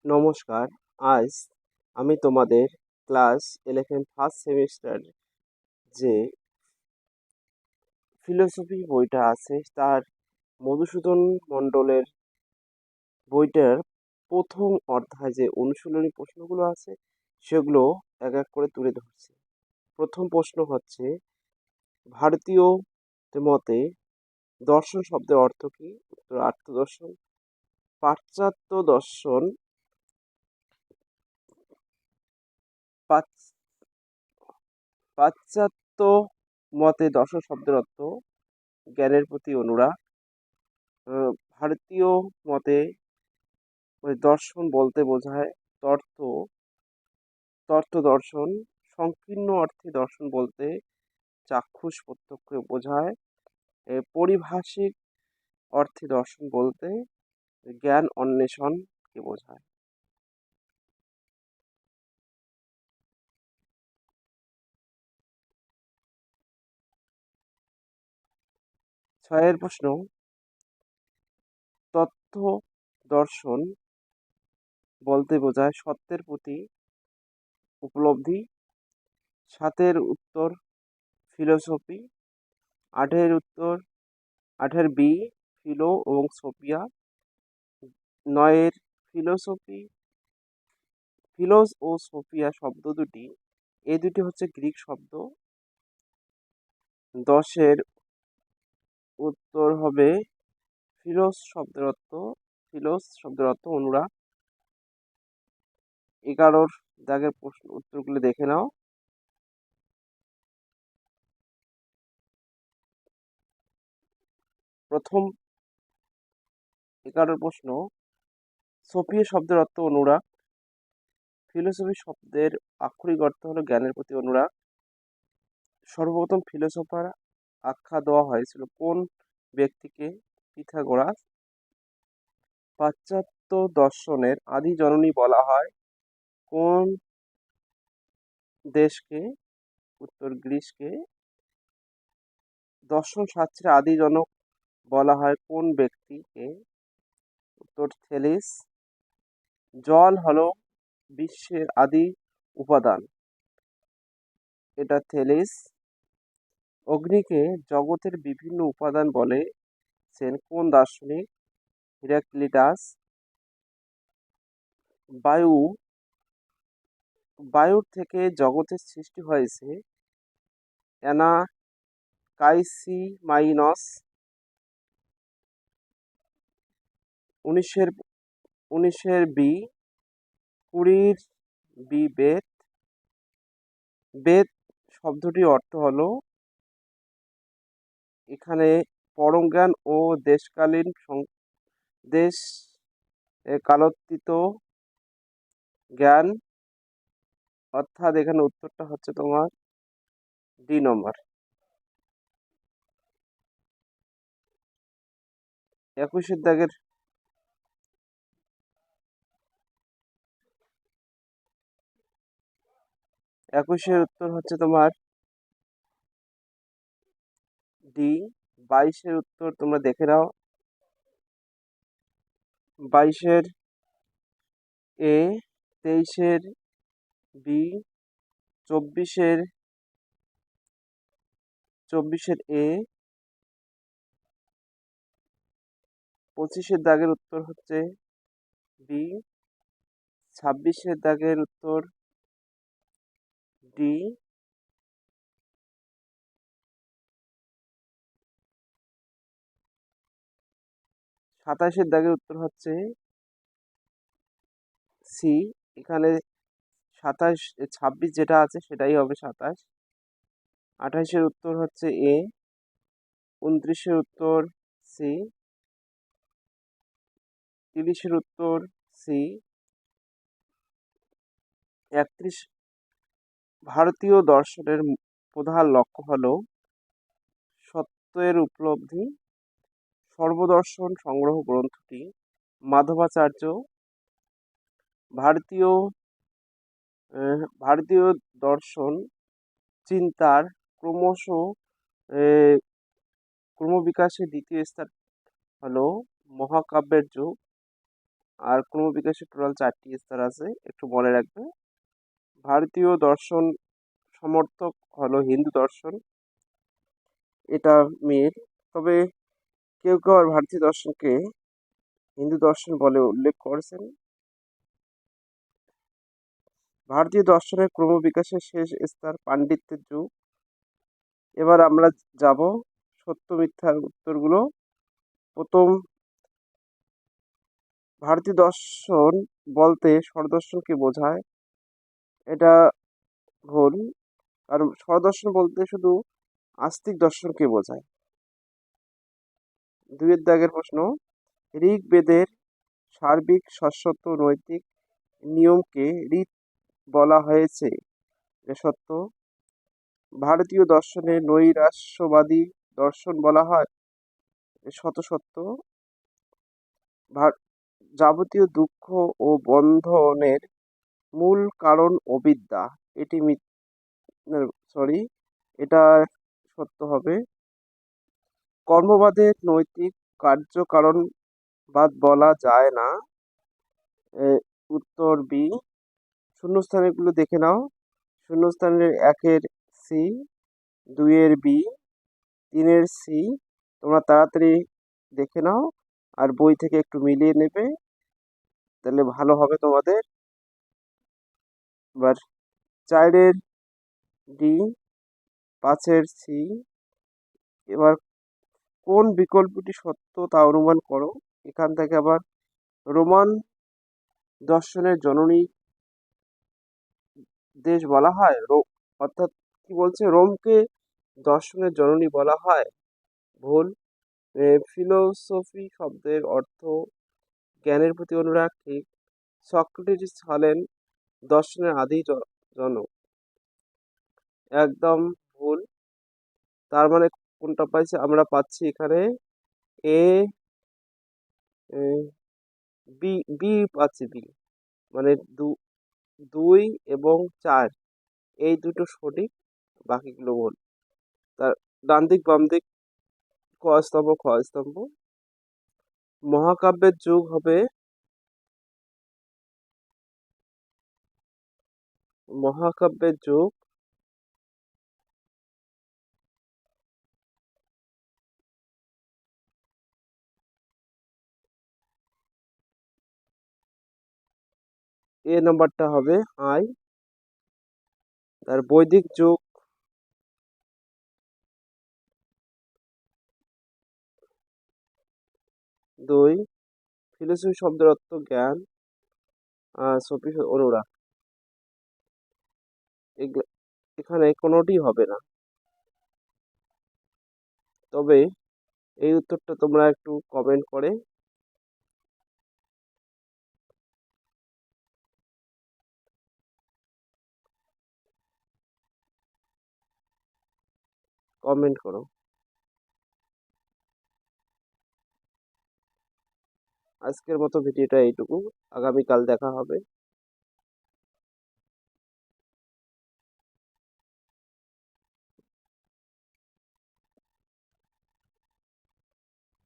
নমস্কার। আজ আমি তোমাদের ক্লাস 11 ফার্স্ট সেমিস্টার যে ফিলোসফি বইটা আছে তার মধুসূদন মণ্ডলের বইটার প্রথম অধ্যায় যে অনুশীলনী প্রশ্নগুলো আছে সেগুলো এক এক করে তুলে ধরছি। প্রথম প্রশ্ন হচ্ছে, ভারতীয় মতে দর্শন শব্দের অর্থ কি? উত্তর আত্মদর্শন। পাশ্চাত্য দর্শন পাশ্চ- পাশ্চাত্য মতে দর্শন শব্দের অর্থ জ্ঞানের প্রতি অনুরাগ। ভারতীয় মতে দর্শন বলতে বোঝায় তর্ক তত্ত্ব দর্শন। সংকীর্ণ অর্থে দর্শন বলতে চাক্ষুষ প্রত্যক্ষ বোঝায়। পারিভাষিক অর্থে দর্শন বলতে জ্ঞান অন্বেষণকে বোঝায়। ছয়ের প্রশ্ন, তত্ত্ব দর্শন বলতে বোঝায় সত্যের প্রতি উপলব্ধি। সাতের উত্তর ফিলোসফি। আটের উত্তর, আটের বি ফিলো এবং সোফিয়া। নয়ের ফিলোসফি, ফিলোস ও সোফিয়া শব্দ দুটি, এই দুটি হচ্ছে গ্রিক শব্দ। 10-এর উত্তর হবে ফিলোস শব্দের অর্থ অনুরাগ। 11-র দাগের প্রশ্ন উত্তরগুলো দেখে নাও। প্রথম 11-র প্রশ্ন, সোফিয়া শব্দের অর্থ অনুরাগ। ফিলোসফি শব্দের আক্ষরিক অর্থ হলো জ্ঞানের প্রতি অনুরাগ। সর্বপ্রথম ফিলোসোফার আখ্যা দেওয়া হয়েছিল কোন ব্যক্তিকে? পিথাগোরাস। পাশ্চাত্য দর্শনের আদি জননী বলা হয় কোন দেশকে? উত্তর গ্রিসকে। দর্শন শাস্ত্রের আদি জনক বলা হয় কোন ব্যক্তিকে? উত্তর থেলিস। জল হলো বিশ্বের আদি উপাদান, এটা থেলিস। অগ্নিকে জগতের বিভিন্ন উপাদান বলেছেন কোন দার্শনিক? হিরাক্লিটাস। বায়ু, বায়ুর থেকে জগতের সৃষ্টি হয়েছে অ্যানাকাইসিমাইনস। 19-এর বি, 20-র বি বেদ। বেদ শব্দটির অর্থ হলো এখানে পরম জ্ঞান ও দেশ কালোত্থিত জ্ঞান, অর্থাৎ এখানে উত্তরটা হচ্ছে তোমার ডি নম্বর। 21-এর দাগের 21-এর উত্তর হচ্ছে তোমার ডি। 22-এর উত্তর তোমরা দেখে নাও। 22-এর এ, 23-এর বি, 24-এর এ, 25-এর দাগের উত্তর হচ্ছে বি, 26-এর দাগের উত্তর ডি, 27-এর দাগের উত্তর হচ্ছে সি। এখানে 26 যেটা আছে সেটাই হবে 27। 28-এর উত্তর হচ্ছে এ, 29-এর উত্তর সি, 30-এর উত্তর সি, 31। ভারতীয় দর্শনের প্রধান লক্ষ্য হল সত্যের উপলব্ধি। সর্বদর্শন সংগ্রহ গ্রন্থটি মাধবাচার্য। ভারতীয় ভারতীয় দর্শন চিন্তার ক্রমবিকাশের দ্বিতীয় স্তর হলো মহাকাব্যের যুগ। আর ক্রমবিকাশের টোটাল 4টি স্তর আছে, একটু মনে রাখবে। ভারতীয় দর্শন সমর্থক হলো হিন্দু দর্শন, এটা মিল। তবে কেউ কেউ আর ভারতীয় দর্শনকে হিন্দু দর্শন বলে উল্লেখ করেছেন। ভারতীয় দর্শনের ক্রমবিকাশের শেষ স্তর পাণ্ডিত্যের যুগ। এবার আমরা যাব সত্য মিথ্যার উত্তরগুলো। প্রথম, ভারতীয় দর্শন বলতে স্বরদর্শনকে বোঝায়, এটা ভুল। কারণ স্বরদর্শন বলতে শুধু আস্তিক দর্শনকে বোঝায়। 2 দাগের প্রশ্ন, ঋগ্বেদের সার্বিক শাশ্বত নৈতিক নিয়মকে ঋত বলা হয়েছে, এটা সত্য। ভারতীয় দর্শনে নৈরাশ্যবাদী দর্শন বলা হয়, শত সত্য। যাবতীয় দুঃখ ও বন্ধনের মূল কারণ অবিদ্যা, এটি সরি, এটা সত্য হবে। কর্মবাদের নৈতিক কার্যকারণবাদ বলা যায় না, উত্তর বি। শূন্যস্থানগুলো দেখে নাও। শূন্যস্থানের 1-এর সি, 2-এর বি, 3-এর সি। তোমরা তাড়াতাড়ি দেখে নাও আর বই থেকে একটু মিলিয়ে নেবে, তাহলে ভালো হবে তোমাদের। এবার 4-এর ডি, 5-এর সি। এবার কোন বিকল্পটি সত্য তা অনুমান করো। এখান থেকে আবার রোমান দর্শনের জননী দেশ বলা হয়, অর্থাৎ কি বলছে, রোমকে দর্শনের জননী বলা হয়, ভুল। ফিলোসফি শব্দের অর্থ জ্ঞানের প্রতি অনুরাগ, ঠিক। সক্রেটিস হলেন দর্শনের আদি জনক, একদম ভুল। তার মানে কোনটা পাইছি আমরা, পাচ্ছি এখানে এ, বি, বি পাচ্ছি, বি। মানে 2 এবং 4 এই দুটো সঠিক, বাকিগুলো ভুল। তার ডান দিক বাম দিক, ক স্তম্ভ খ স্তম্ভ। মহাকাব্যের যুগ হবে, মহাকাব্যের যুগ এ নাম্বারটা হবে আই। আর বৈদিক যুগ 2। ফিলোসফি শব্দের অর্থ জ্ঞান, সফি অনুরাগ। এখানে কোনোটি হবে না। তবে এই উত্তরটা তোমরা একটু কমেন্ট করে কমেন্ট করো। আজকের মতো ভিডিওটা এইটুকু, আগামীকাল দেখা হবে।